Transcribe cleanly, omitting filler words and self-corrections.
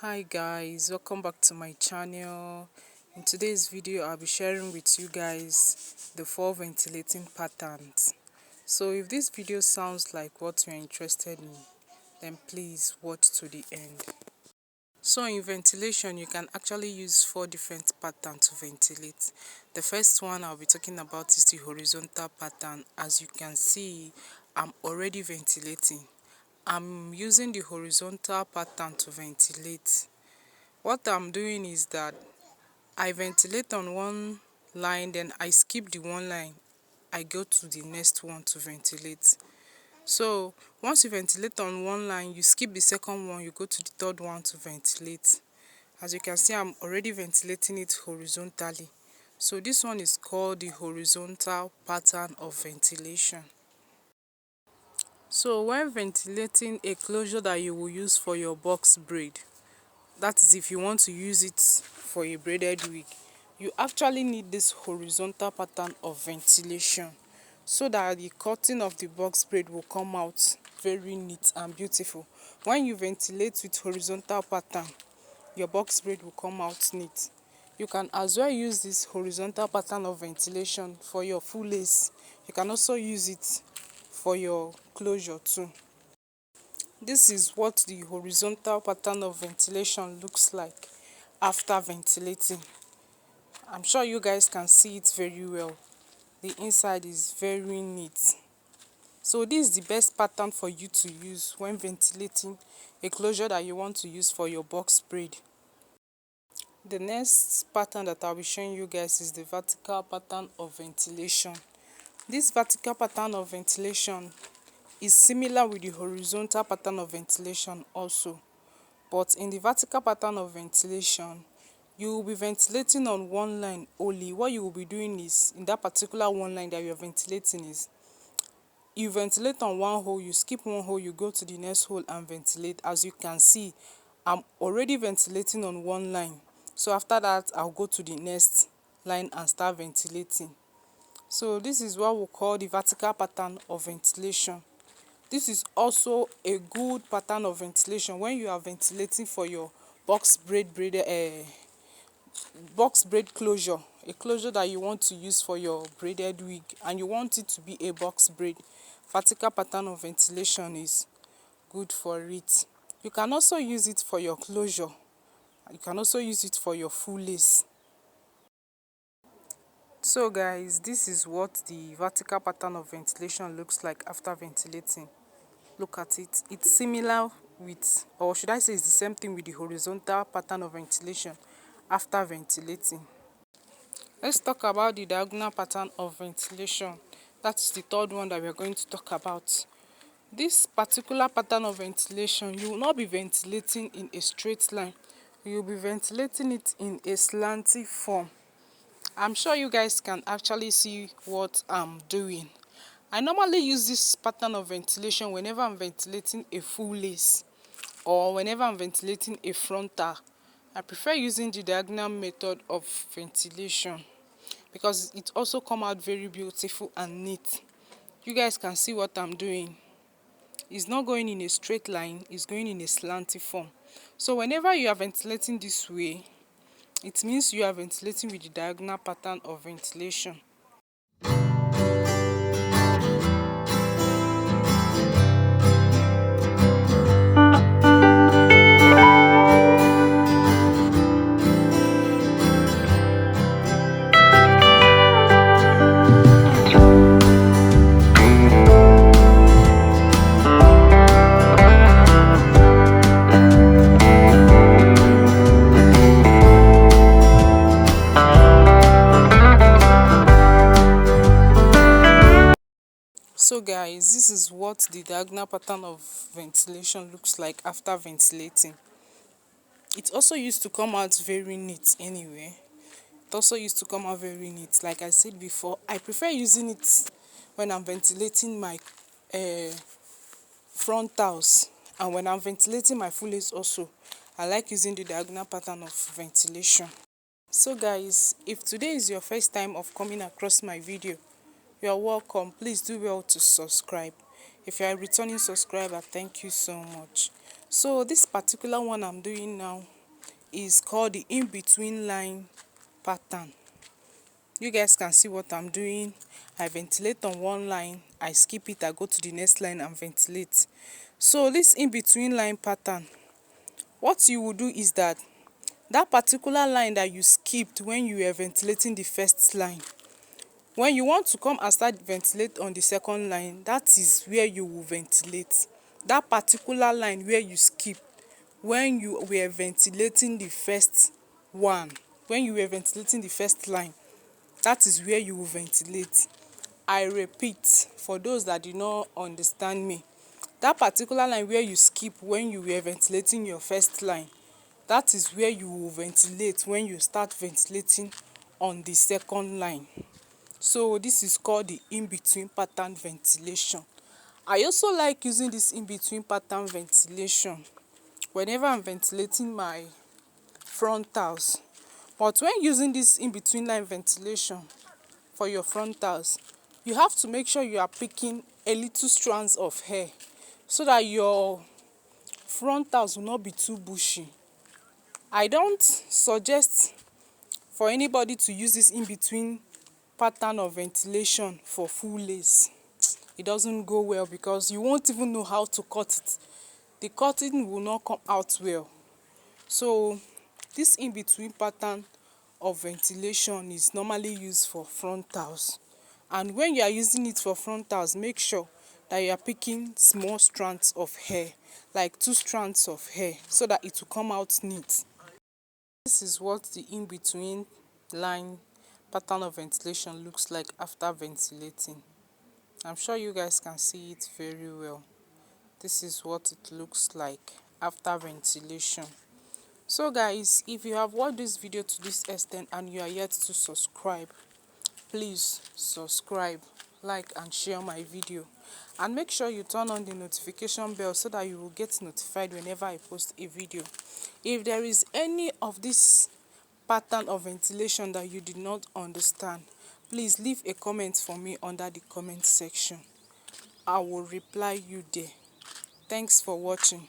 Hi guys, welcome back to my channel. In today's video I'll be sharing with you guys the 4 ventilating patterns. So if this video sounds like what you're interested in, then please watch to the end. So in ventilation you can actually use 4 different patterns to ventilate. The first one I'll be talking about is the horizontal pattern. As you can see, I'm already ventilating. I'm using the horizontal pattern to ventilate. What I'm doing is that I ventilate on one line, then I skip the one line, I go to the next one to ventilate. So once you ventilate on one line, you skip the second one, you go to the third one to ventilate. As you can see, I'm already ventilating it horizontally. So this one is called the horizontal pattern of ventilation. So when ventilating a closure that you will use for your box braid, that is if you want to use it for a braided wig, you actually need this horizontal pattern of ventilation so that the cutting of the box braid will come out very neat and beautiful. When you ventilate with horizontal pattern, your box braid will come out neat. You can as well use this horizontal pattern of ventilation for your full lace. You can also use it for your closure too. This is what the horizontal pattern of ventilation looks like after ventilating. I'm sure you guys can see it very well. The inside is very neat. So this is the best pattern for you to use when ventilating a closure that you want to use for your box braid. The next pattern that I'll be showing you guys is the vertical pattern of ventilation. This vertical pattern of ventilation is similar with the horizontal pattern of ventilation also. But in the vertical pattern of ventilation, you will be ventilating on one line only. What you will be doing is, in that particular one line that you are ventilating is, you ventilate on one hole, you skip one hole, you go to the next hole and ventilate. As you can see, I'm already ventilating on one line. So after that, I'll go to the next line and start ventilating. So this is what we call the vertical pattern of ventilation. This is also a good pattern of ventilation when you are ventilating for your box braid closure, a closure that you want to use for your braided wig and you want it to be a box braid. Vertical pattern of ventilation is good for it. You can also use it for your closure. You can also use it for your full lace. So guys, this is what the vertical pattern of ventilation looks like after ventilating. Look at it. It's similar with, or should I say it's the same thing with the horizontal pattern of ventilation after ventilating. Let's talk about the diagonal pattern of ventilation. That's the third one that we are going to talk about. This particular pattern of ventilation, you will not be ventilating in a straight line. You will be ventilating it in a slanty form. I'm sure you guys can actually see what I'm doing. I normally use this pattern of ventilation whenever I'm ventilating a full lace or whenever I'm ventilating a frontal. I prefer using the diagonal method of ventilation because it also comes out very beautiful and neat. You guys can see what I'm doing. It's not going in a straight line, it's going in a slanty form. So whenever you are ventilating this way, it means you are ventilating with the diagonal pattern of ventilation. So guys, this is what the diagonal pattern of ventilation looks like after ventilating. It also used to come out very neat anyway. It also used to come out very neat. Like I said before, I prefer using it when I'm ventilating my frontals and when I'm ventilating my full lace also. I like using the diagonal pattern of ventilation. So guys, if today is your first time of coming across my video, you are welcome. Please do well to subscribe. If you are a returning subscriber, thank you so much. So this particular one I'm doing now is called the in-between line pattern. You guys can see what I'm doing. I ventilate on one line, I skip it, I go to the next line and ventilate. So this in-between line pattern, what you will do is that particular line that you skipped when you were ventilating the first line, when you want to come and start ventilate on the second line, that is where you will ventilate. That particular line where you skip when you were ventilating the first one, when you were ventilating the first line, that is where you will ventilate. I repeat, for those that do not understand me, that particular line where you skip when you were ventilating your first line, that is where you will ventilate when you start ventilating on the second line. So this is called the in-between pattern ventilation. I also like using this in-between pattern ventilation whenever I'm ventilating my frontals. But when using this in-between line ventilation for your frontals, you have to make sure you are picking a little strands of hair so that your frontals will not be too bushy. I don't suggest for anybody to use this in-between pattern of ventilation for full lace. It doesn't go well because you won't even know how to cut it. The cutting will not come out well. So this in-between pattern of ventilation is normally used for frontals. And when you are using it for frontals, make sure that you are picking small strands of hair, like 2 strands of hair, so that it will come out neat. This is what the in-between line pattern of ventilation looks like after ventilating. I'm sure you guys can see it very well. This is what it looks like after ventilation. So guys, if you have watched this video to this extent and you are yet to subscribe, please subscribe, like and share my video, and make sure you turn on the notification bell so that you will get notified whenever I post a video. If there is any of this pattern of ventilation that you did not understand, please leave a comment for me under the comment section. I will reply you there. Thanks for watching.